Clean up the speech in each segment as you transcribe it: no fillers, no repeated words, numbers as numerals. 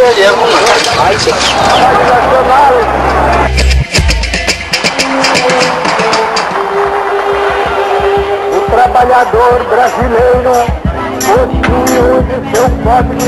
O trabalhador brasileiro possui hoje seu código.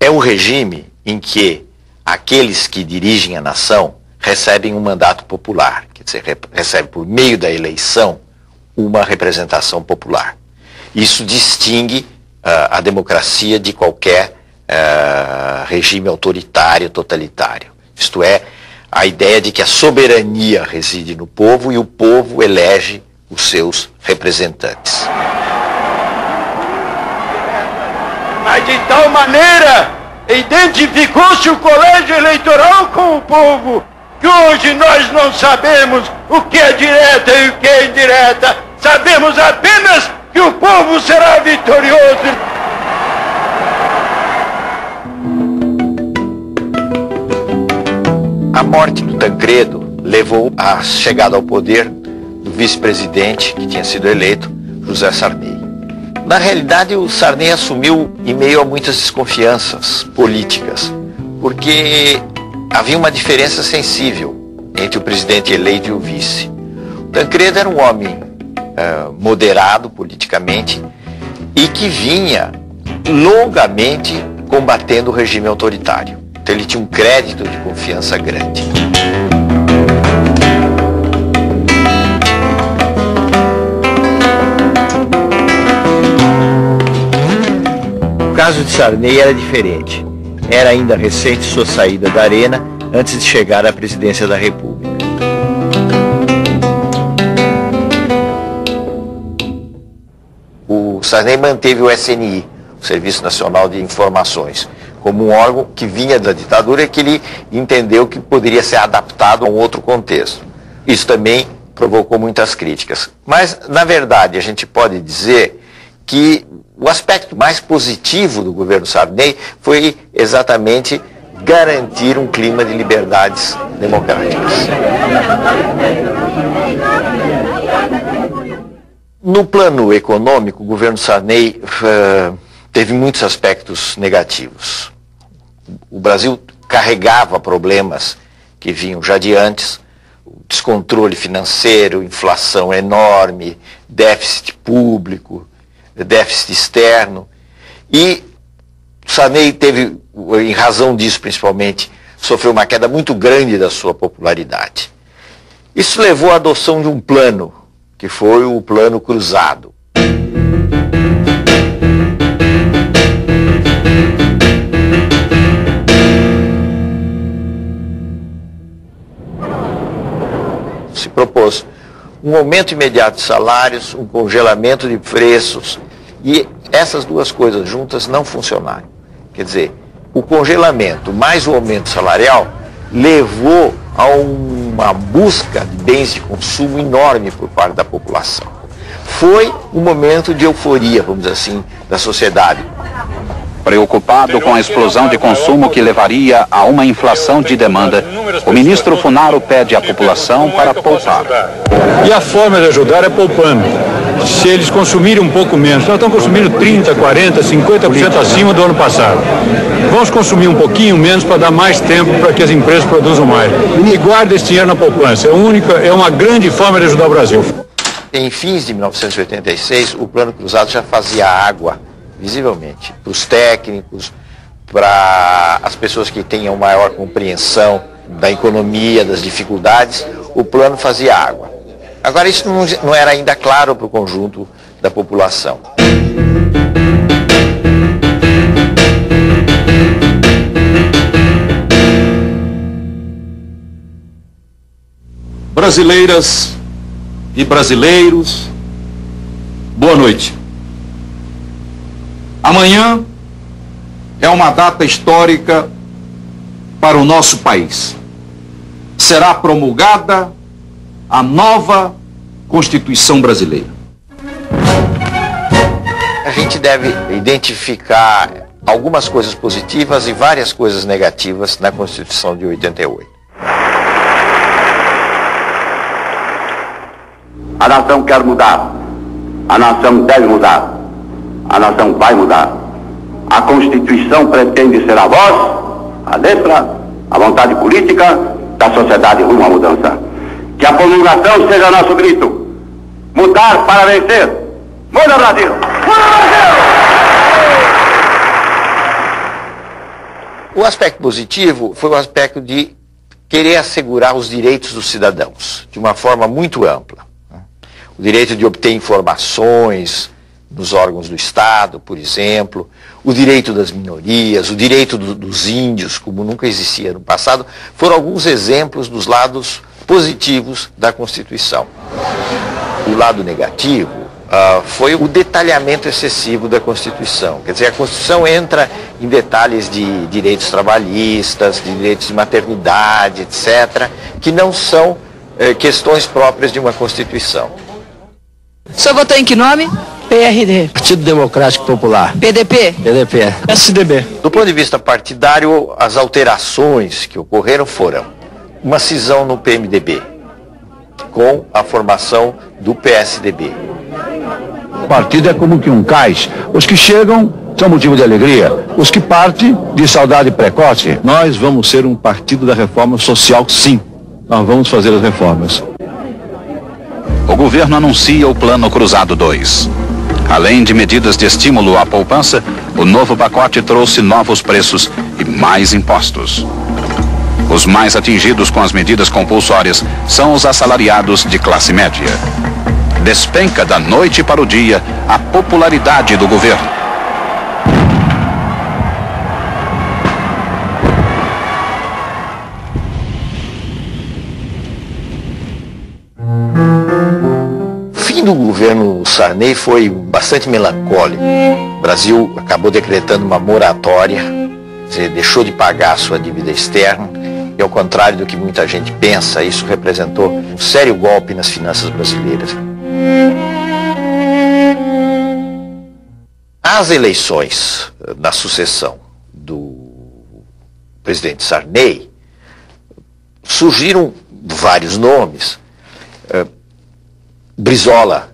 É um regime em que aqueles que dirigem a nação recebem um mandato popular, quer dizer, recebem por meio da eleição uma representação popular. Isso distingue a democracia de qualquer regime autoritário, totalitário. Isto é, a ideia de que a soberania reside no povo e o povo elege os seus representantes. Mas de tal maneira identificou-se o colégio eleitoral com o povo, que hoje nós não sabemos o que é direta e o que é indireta. Sabemos apenas que o povo será vitorioso. A morte do Tancredo levou à chegada ao poder do vice-presidente, que tinha sido eleito, José Sarney. Na realidade, o Sarney assumiu em meio a muitas desconfianças políticas, porque havia uma diferença sensível entre o presidente eleito e o vice. O Tancredo era um homem moderado politicamente e que vinha longamente combatendo o regime autoritário. Então ele tinha um crédito de confiança grande. O caso de Sarney era diferente. Era ainda recente sua saída da arena antes de chegar à presidência da República. O Sarney manteve o SNI, o Serviço Nacional de Informações, como um órgão que vinha da ditadura e que ele entendeu que poderia ser adaptado a um outro contexto. Isso também provocou muitas críticas. Mas, na verdade, a gente pode dizer que o aspecto mais positivo do governo Sarney foi exatamente garantir um clima de liberdades democráticas. No plano econômico, o governo Sarney teve muitos aspectos negativos. O Brasil carregava problemas que vinham já de antes, descontrole financeiro, inflação enorme, déficit público, déficit externo, e Sarney teve, em razão disso principalmente, sofreu uma queda muito grande da sua popularidade. Isso levou à adoção de um plano, que foi o Plano Cruzado. Se propôs um aumento imediato de salários, um congelamento de preços, e essas duas coisas juntas não funcionaram. Quer dizer, o congelamento mais o aumento salarial levou a uma busca de bens de consumo enorme por parte da população. Foi um momento de euforia, vamos dizer assim, da sociedade. Preocupado com a explosão de consumo que levaria a uma inflação de demanda, o ministro Funaro pede à população para poupar. E a forma de ajudar é poupando. se eles consumirem um pouco menos. Nós estamos consumindo 30%, 40%, 50% acima do ano passado. Vamos consumir um pouquinho menos para dar mais tempo para que as empresas produzam mais. E guarda esse dinheiro na poupança. É uma grande forma de ajudar o Brasil. Em fins de 1986, o Plano Cruzado já fazia água, visivelmente, para os técnicos, para as pessoas que tenham maior compreensão da economia, das dificuldades, o plano fazia água. Agora, isso não era ainda claro para o conjunto da população. Brasileiras e brasileiros, boa noite. Amanhã é uma data histórica para o nosso país. Será promulgada a nova Constituição brasileira. A gente deve identificar algumas coisas positivas e várias coisas negativas na Constituição de 88. A nação quer mudar, a nação deve mudar, a nação vai mudar. A Constituição pretende ser a voz, a letra, a vontade política da sociedade rumo à mudança. Que a promulgação seja nosso grito. Mudar para vencer. Muda, Brasil! Muda, Brasil! O aspecto positivo foi o aspecto de querer assegurar os direitos dos cidadãos, de uma forma muito ampla. O direito de obter informações nos órgãos do Estado, por exemplo, o direito das minorias, o direito dos índios, como nunca existia no passado, foram alguns exemplos dos lados positivos da Constituição. O lado negativo foi o detalhamento excessivo da Constituição. Quer dizer, a Constituição entra em detalhes de direitos trabalhistas, de direitos de maternidade, etc., que não são questões próprias de uma Constituição. O senhor votou em que nome? PRD. Partido Democrático Popular. PDP? PDP. PSDB. Do ponto de vista partidário, as alterações que ocorreram foram uma cisão no PMDB, com a formação do PSDB. O partido é como que um cais. Os que chegam são motivo de alegria. Os que partem, de saudade precoce. Nós vamos ser um partido da reforma social, sim. Nós vamos fazer as reformas. O governo anuncia o Plano Cruzado 2. Além de medidas de estímulo à poupança, o novo pacote trouxe novos preços e mais impostos. Os mais atingidos com as medidas compulsórias são os assalariados de classe média. Despenca da noite para o dia a popularidade do governo. O fim do governo Sarney foi bastante melancólico. O Brasil acabou decretando uma moratória, quer dizer, deixou de pagar a sua dívida externa, e ao contrário do que muita gente pensa, isso representou um sério golpe nas finanças brasileiras. As eleições na sucessão do presidente Sarney surgiram vários nomes. Brizola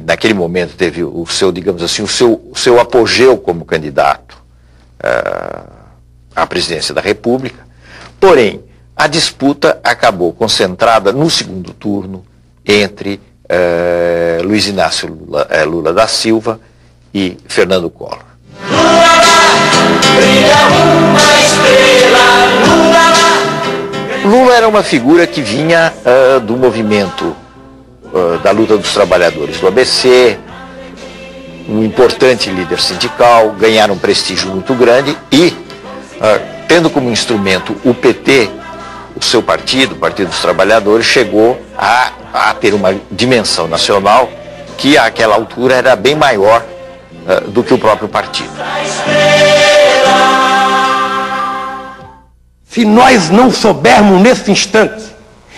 naquele momento teve o seu, digamos assim, o seu apogeu como candidato à presidência da República. Porém, a disputa acabou concentrada no segundo turno entre Luiz Inácio Lula da Silva e Fernando Collor. Lula era uma figura que vinha do movimento da luta dos trabalhadores do ABC, um importante líder sindical, ganharam um prestígio muito grande e, tendo como instrumento o PT, o seu partido, o Partido dos Trabalhadores, chegou a ter uma dimensão nacional que àquela altura era bem maior do que o próprio partido. Se nós não soubermos nesse instante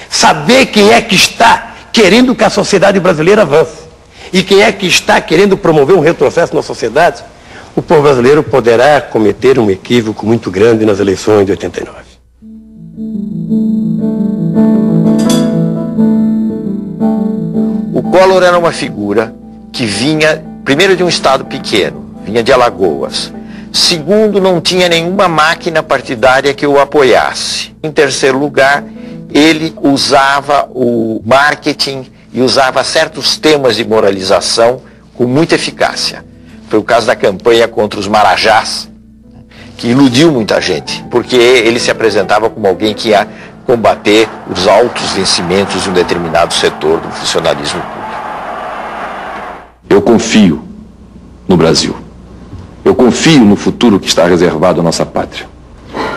saber quem é que está querendo que a sociedade brasileira avance e quem é que está querendo promover um retrocesso na sociedade, o povo brasileiro poderá cometer um equívoco muito grande nas eleições de 89. O Collor era uma figura que vinha, primeiro, de um estado pequeno, vinha de Alagoas. Segundo, não tinha nenhuma máquina partidária que o apoiasse. Em terceiro lugar, ele usava o marketing e usava certos temas de moralização com muita eficácia. Foi o caso da campanha contra os marajás, que iludiu muita gente, porque ele se apresentava como alguém que ia combater os altos vencimentos de um determinado setor do funcionalismo público. Eu confio no Brasil. Eu confio no futuro que está reservado à nossa pátria.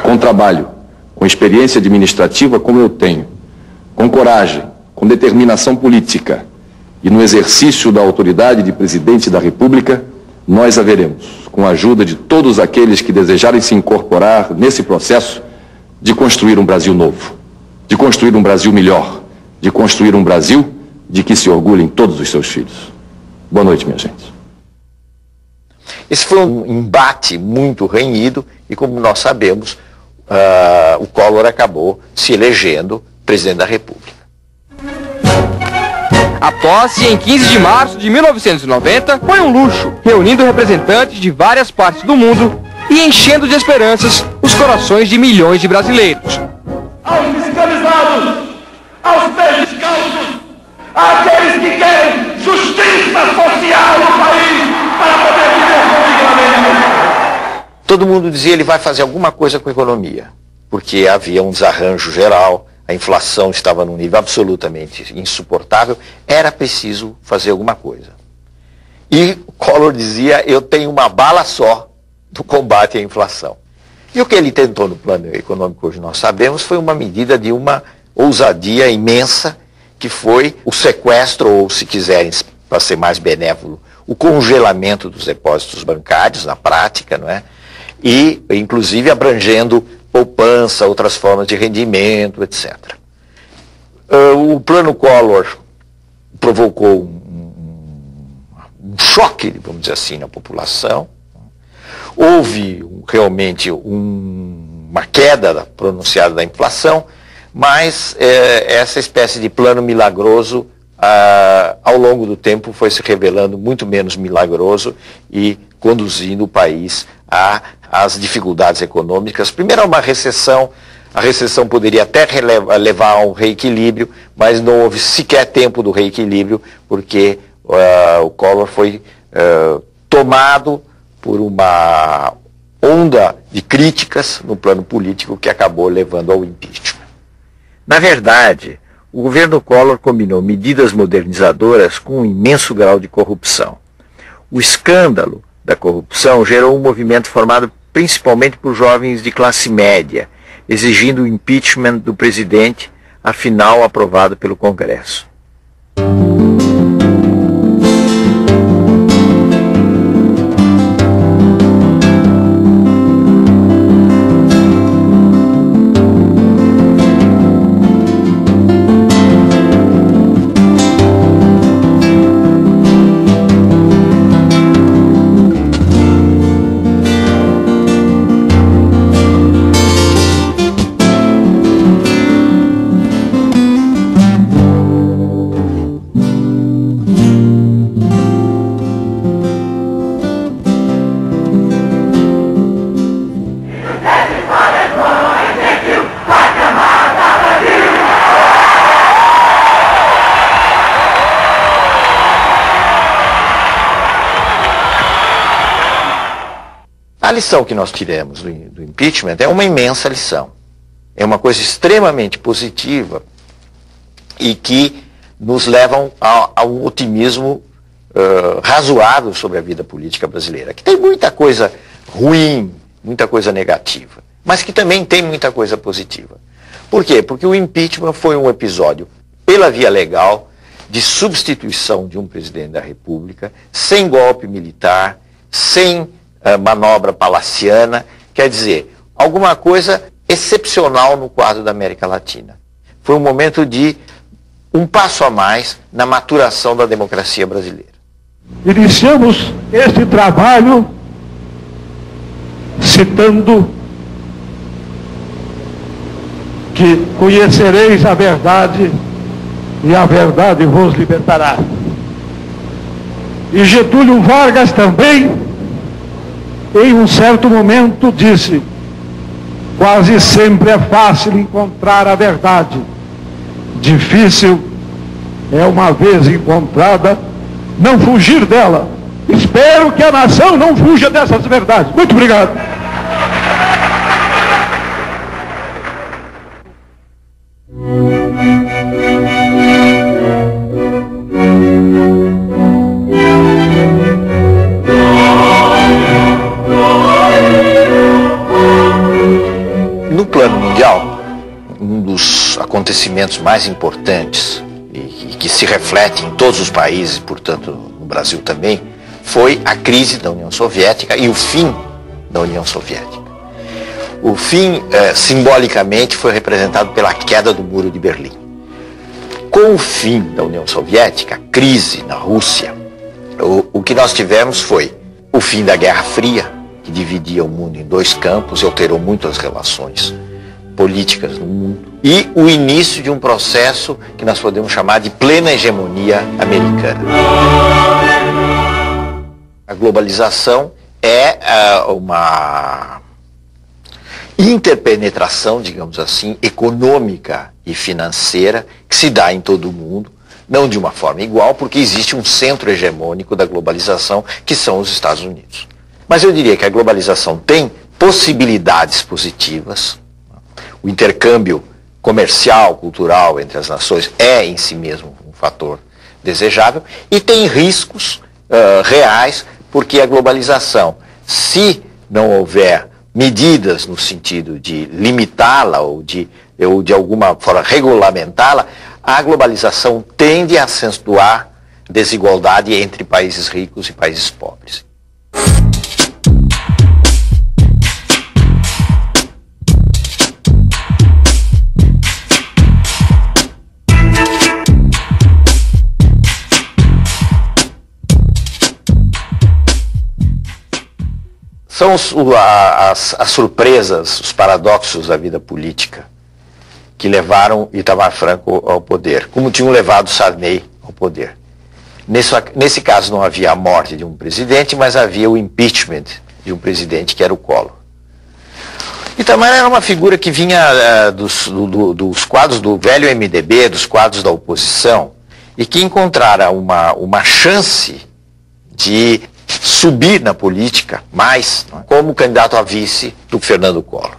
Com trabalho, com experiência administrativa como eu tenho, com coragem, com determinação política e no exercício da autoridade de presidente da República, nós haveremos, com a ajuda de todos aqueles que desejarem se incorporar nesse processo, de construir um Brasil novo, de construir um Brasil melhor, de construir um Brasil de que se orgulhem todos os seus filhos. Boa noite, minha gente. Esse foi um embate muito renhido e, como nós sabemos, o Collor acabou se elegendo presidente da República. A posse, em 15 de março de 1990, foi um luxo, reunindo representantes de várias partes do mundo e enchendo de esperanças os corações de milhões de brasileiros. Aos descamisados, aos pés descalços, àqueles que querem justiça social no país para poder viver com dignidade. Todo mundo dizia que ele vai fazer alguma coisa com a economia, porque havia um desarranjo geral, a inflação estava num nível absolutamente insuportável, era preciso fazer alguma coisa. E Collor dizia, eu tenho uma bala só do combate à inflação. E o que ele tentou no plano econômico, hoje nós sabemos, foi uma medida de uma ousadia imensa, que foi o sequestro, ou se quiserem, para ser mais benévolo, o congelamento dos depósitos bancários, na prática, não é? E, inclusive, abrangendo poupança, outras formas de rendimento, etc. O plano Collor provocou um choque, vamos dizer assim, na população. Houve realmente uma queda pronunciada da inflação, mas essa espécie de plano milagroso, ao longo do tempo, foi se revelando muito menos milagroso e conduzindo o país às dificuldades econômicas. Primeiro, a uma recessão. A recessão poderia até levar a um reequilíbrio, mas não houve sequer tempo do reequilíbrio, porque o Collor foi tomado por uma onda de críticas no plano político que acabou levando ao impeachment. Na verdade, o governo Collor combinou medidas modernizadoras com um imenso grau de corrupção. O escândalo da corrupção gerou um movimento formado principalmente por jovens de classe média, exigindo o impeachment do presidente, afinal aprovado pelo Congresso. A lição que nós tiramos do impeachment é uma imensa lição. É uma coisa extremamente positiva e que nos leva a um otimismo razoável sobre a vida política brasileira, que tem muita coisa ruim, muita coisa negativa, mas que também tem muita coisa positiva. Por quê? Porque o impeachment foi um episódio, pela via legal, de substituição de um presidente da República, sem golpe militar, sem manobra palaciana, quer dizer, alguma coisa excepcional no quadro da América Latina. Foi um momento de um passo a mais na maturação da democracia brasileira. Iniciamos este trabalho citando que conhecereis a verdade e a verdade vos libertará. E Getúlio Vargas também, em um certo momento, disse: quase sempre é fácil encontrar a verdade. Difícil é, uma vez encontrada, não fugir dela. Espero que a nação não fuja dessas verdades. Muito obrigado. No plano mundial, um dos acontecimentos mais importantes e que se reflete em todos os países, portanto no Brasil também, foi a crise da União Soviética e o fim da União Soviética. O fim, simbolicamente, foi representado pela queda do Muro de Berlim. Com o fim da União Soviética, a crise na Rússia, o que nós tivemos foi o fim da Guerra Fria, que dividia o mundo em dois campos e alterou muito as relações políticas no mundo, e o início de um processo que nós podemos chamar de plena hegemonia americana. A globalização é uma interpenetração, digamos assim, econômica e financeira que se dá em todo o mundo, não de uma forma igual, porque existe um centro hegemônico da globalização, que são os Estados Unidos. Mas eu diria que a globalização tem possibilidades positivas. O intercâmbio comercial, cultural entre as nações é em si mesmo um fator desejável, e tem riscos reais, porque a globalização, se não houver medidas no sentido de limitá-la ou de alguma forma regulamentá-la, a globalização tende a acentuar desigualdade entre países ricos e países pobres. São as surpresas, os paradoxos da vida política que levaram Itamar Franco ao poder, como tinham levado Sarney ao poder. Nesse caso não havia a morte de um presidente, mas havia o impeachment de um presidente, que era o Collor. Itamar era uma figura que vinha dos quadros do velho MDB, dos quadros da oposição, e que encontrara uma chance de subir na política mais, como candidato a vice do Fernando Collor.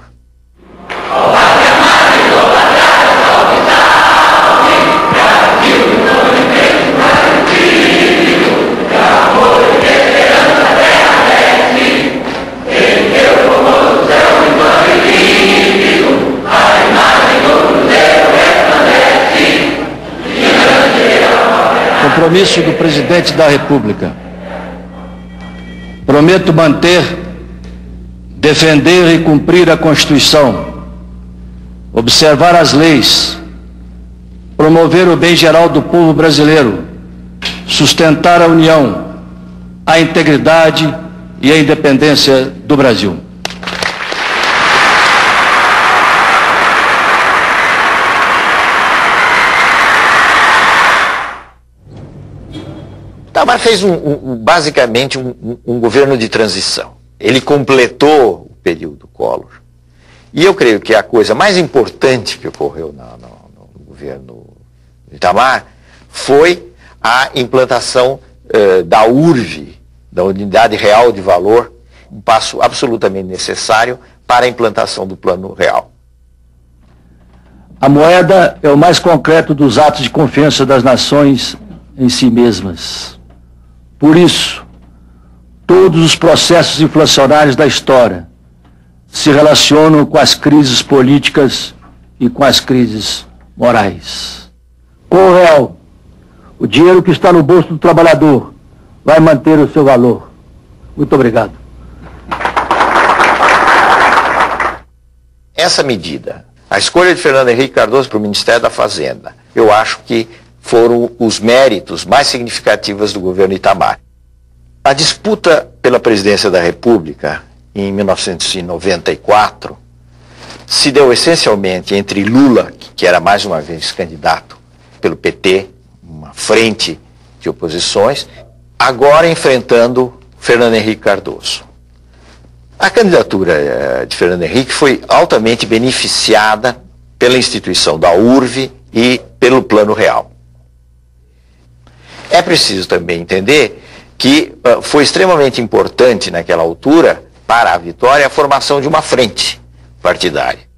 Compromisso do Presidente da República. Prometo manter, defender e cumprir a Constituição, observar as leis, promover o bem geral do povo brasileiro, sustentar a união, a integridade e a independência do Brasil. Itamar fez basicamente um governo de transição. Ele completou o período Collor. E eu creio que a coisa mais importante que ocorreu no governo Itamar foi a implantação da URV, da Unidade Real de Valor, um passo absolutamente necessário para a implantação do Plano Real. A moeda é o mais concreto dos atos de confiança das nações em si mesmas. Por isso, todos os processos inflacionários da história se relacionam com as crises políticas e com as crises morais. Com o real, o dinheiro que está no bolso do trabalhador vai manter o seu valor. Muito obrigado. Essa medida, a escolha de Fernando Henrique Cardoso para o Ministério da Fazenda, eu acho que foram os méritos mais significativos do governo Itamar. A disputa pela presidência da República, em 1994, se deu essencialmente entre Lula, que era mais uma vez candidato pelo PT, uma frente de oposições, agora enfrentando Fernando Henrique Cardoso. A candidatura de Fernando Henrique foi altamente beneficiada pela instituição da URV e pelo Plano Real. É preciso também entender que foi extremamente importante naquela altura, para a vitória, a formação de uma frente partidária.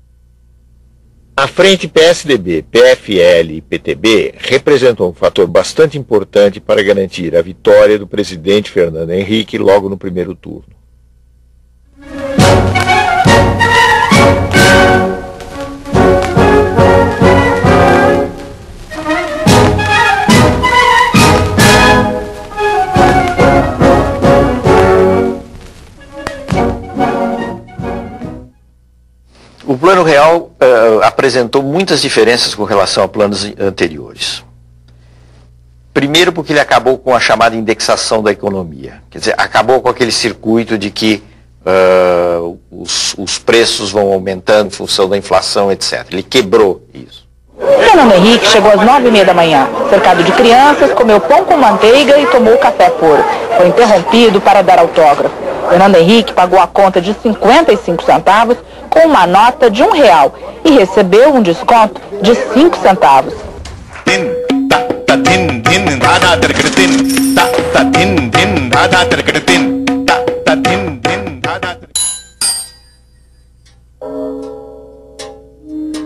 A frente PSDB, PFL e PTB representou um fator bastante importante para garantir a vitória do presidente Fernando Henrique logo no primeiro turno. O Plano Real apresentou muitas diferenças com relação a planos anteriores. Primeiro porque ele acabou com a chamada indexação da economia. Quer dizer, acabou com aquele circuito de que os preços vão aumentando em função da inflação, etc. Ele quebrou isso. Fernando Henrique chegou às 9h30 da manhã. Cercado de crianças, comeu pão com manteiga e tomou café puro. Foi interrompido para dar autógrafo. Fernando Henrique pagou a conta de 55 centavos com uma nota de R$1 e recebeu um desconto de 5 centavos.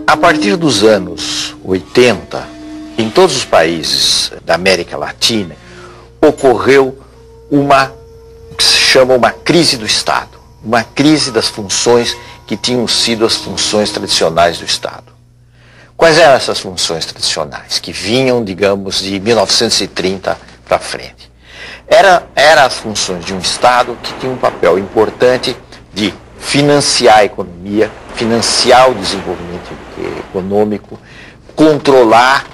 A partir dos anos 80, em todos os países da América Latina, ocorreu uma que se chama uma crise do Estado, uma crise das funções que tinham sido as funções tradicionais do Estado. Quais eram essas funções tradicionais, que vinham, digamos, de 1930 para frente? Eram as funções de um Estado que tinha um papel importante de financiar a economia, financiar o desenvolvimento econômico, controlar,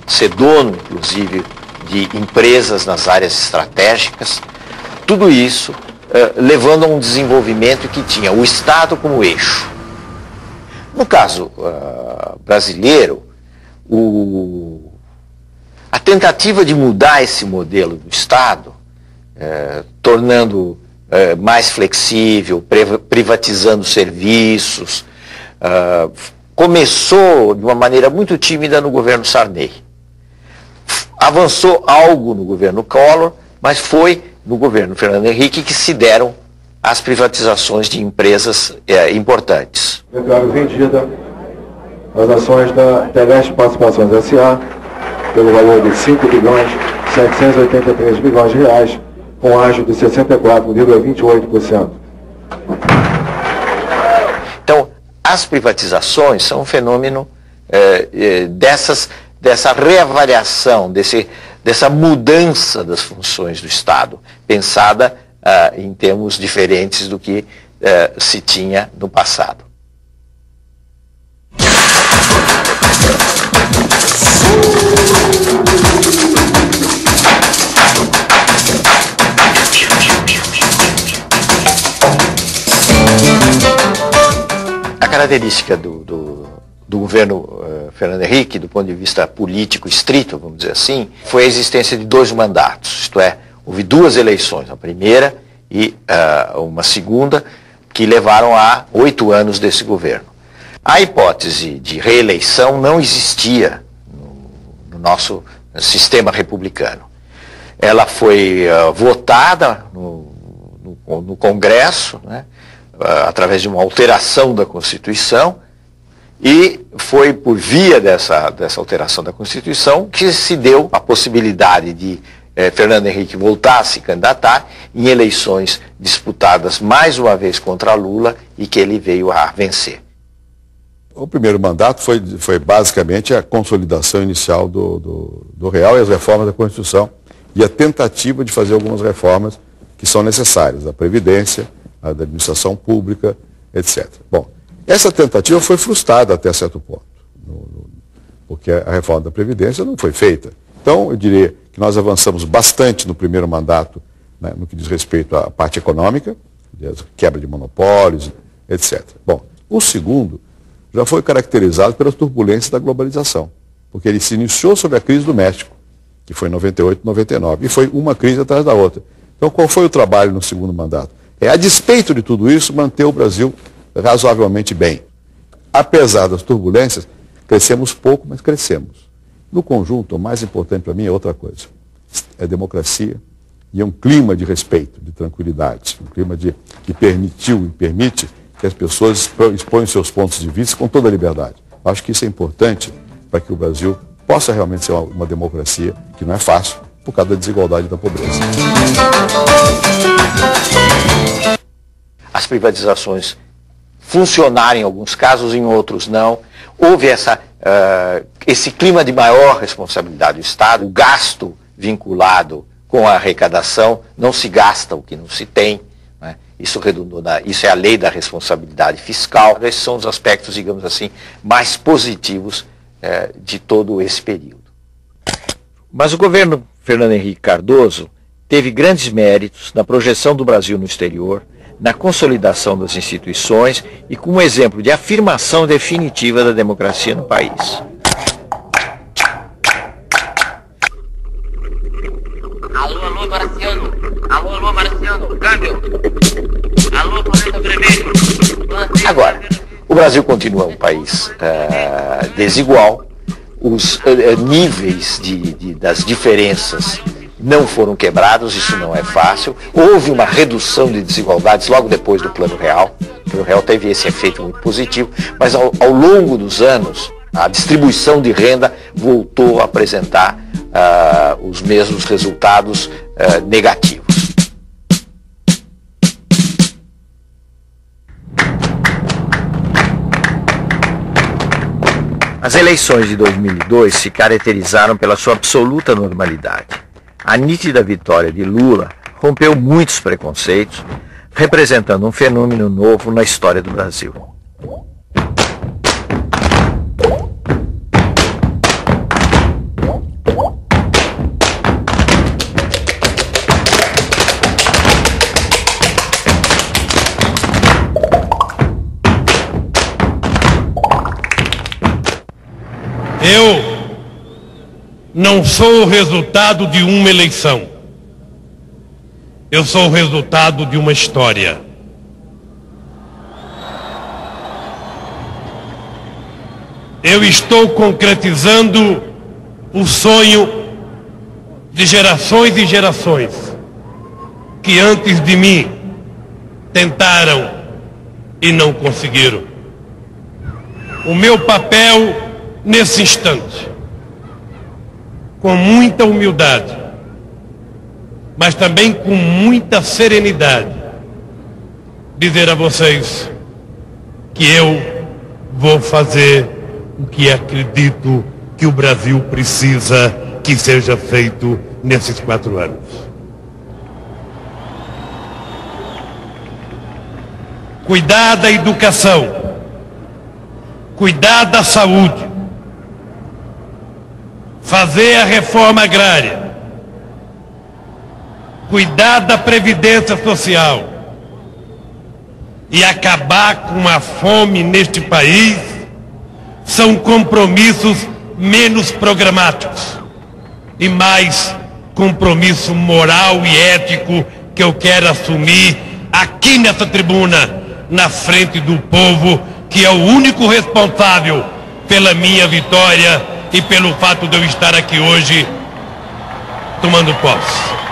ser dono, inclusive, de empresas nas áreas estratégicas, tudo isso levando a um desenvolvimento que tinha o Estado como eixo. No caso brasileiro, a tentativa de mudar esse modelo do Estado, tornando mais flexível, privatizando serviços, começou de uma maneira muito tímida no governo Sarney. Avançou algo no governo Collor, mas foi no governo Fernando Henrique que se deram as privatizações de empresas importantes. Declaro vendida as ações da Teleste Participações S.A. pelo valor de R$5.783 bilhões, com ágio de 64,28%. Então, as privatizações são um fenômeno dessa reavaliação, dessa mudança das funções do Estado, pensada em termos diferentes do que se tinha no passado. A característica do governo Fernando Henrique, do ponto de vista político estrito, vamos dizer assim, foi a existência de 2 mandatos, isto é, houve 2 eleições, a primeira e uma segunda, que levaram a 8 anos desse governo. A hipótese de reeleição não existia no nosso sistema republicano. Ela foi votada no Congresso, né, através de uma alteração da Constituição, e foi por via dessa alteração da Constituição que se deu a possibilidade de Fernando Henrique voltar a se candidatar em eleições disputadas mais uma vez contra Lula e que ele veio a vencer. O primeiro mandato foi basicamente a consolidação inicial do Real e as reformas da Constituição e a tentativa de fazer algumas reformas que são necessárias, da Previdência, da administração pública, etc. Bom, essa tentativa foi frustrada até certo ponto, porque a reforma da Previdência não foi feita. Então, eu diria que nós avançamos bastante no primeiro mandato, né, no que diz respeito à parte econômica, quebra de monopólios, etc. Bom, o segundo já foi caracterizado pelas turbulências da globalização, porque ele se iniciou sob a crise do México, que foi em 98, 99. E foi uma crise atrás da outra. Então, qual foi o trabalho no segundo mandato? A despeito de tudo isso, manter o Brasil razoavelmente bem. Apesar das turbulências, crescemos pouco, mas crescemos. No conjunto, o mais importante para mim é outra coisa. É democracia e é um clima de respeito, de tranquilidade. Um clima que permitiu e permite que as pessoas exponham seus pontos de vista com toda a liberdade. Acho que isso é importante para que o Brasil possa realmente ser uma democracia, que não é fácil, por causa da desigualdade e da pobreza. As privatizações funcionaram em alguns casos, em outros não. Houve esse clima de maior responsabilidade do Estado, o gasto vinculado com a arrecadação, não se gasta o que não se tem, né? Isso é a lei da responsabilidade fiscal. Esses são os aspectos, digamos assim, mais positivos de todo esse período. Mas o governo Fernando Henrique Cardoso teve grandes méritos na projeção do Brasil no exterior, na consolidação das instituições e como exemplo de afirmação definitiva da democracia no país. Alô, Marciano. Alô, Marciano. Câmbio. Alô, planeta vermelho. Agora, o Brasil continua um país desigual, os níveis das diferenças não foram quebrados, isso não é fácil. Houve uma redução de desigualdades logo depois do Plano Real. O Plano Real teve esse efeito muito positivo, mas ao longo dos anos, a distribuição de renda voltou a apresentar os mesmos resultados negativos. As eleições de 2002 se caracterizaram pela sua absoluta normalidade. A nítida vitória de Lula rompeu muitos preconceitos, representando um fenômeno novo na história do Brasil. Eu não sou o resultado de uma eleição. Eu sou o resultado de uma história. Eu estou concretizando o sonho de gerações e gerações que antes de mim tentaram e não conseguiram. O meu papel nesse instante, com muita humildade, mas também com muita serenidade, dizer a vocês que eu vou fazer o que acredito que o Brasil precisa que seja feito nesses 4 anos. Cuidar da educação, cuidar da saúde, fazer a reforma agrária, cuidar da previdência social e acabar com a fome neste país são compromissos menos programáticos e mais compromisso moral e ético que eu quero assumir aqui nessa tribuna, na frente do povo, que é o único responsável pela minha vitória e pelo fato de eu estar aqui hoje tomando posse.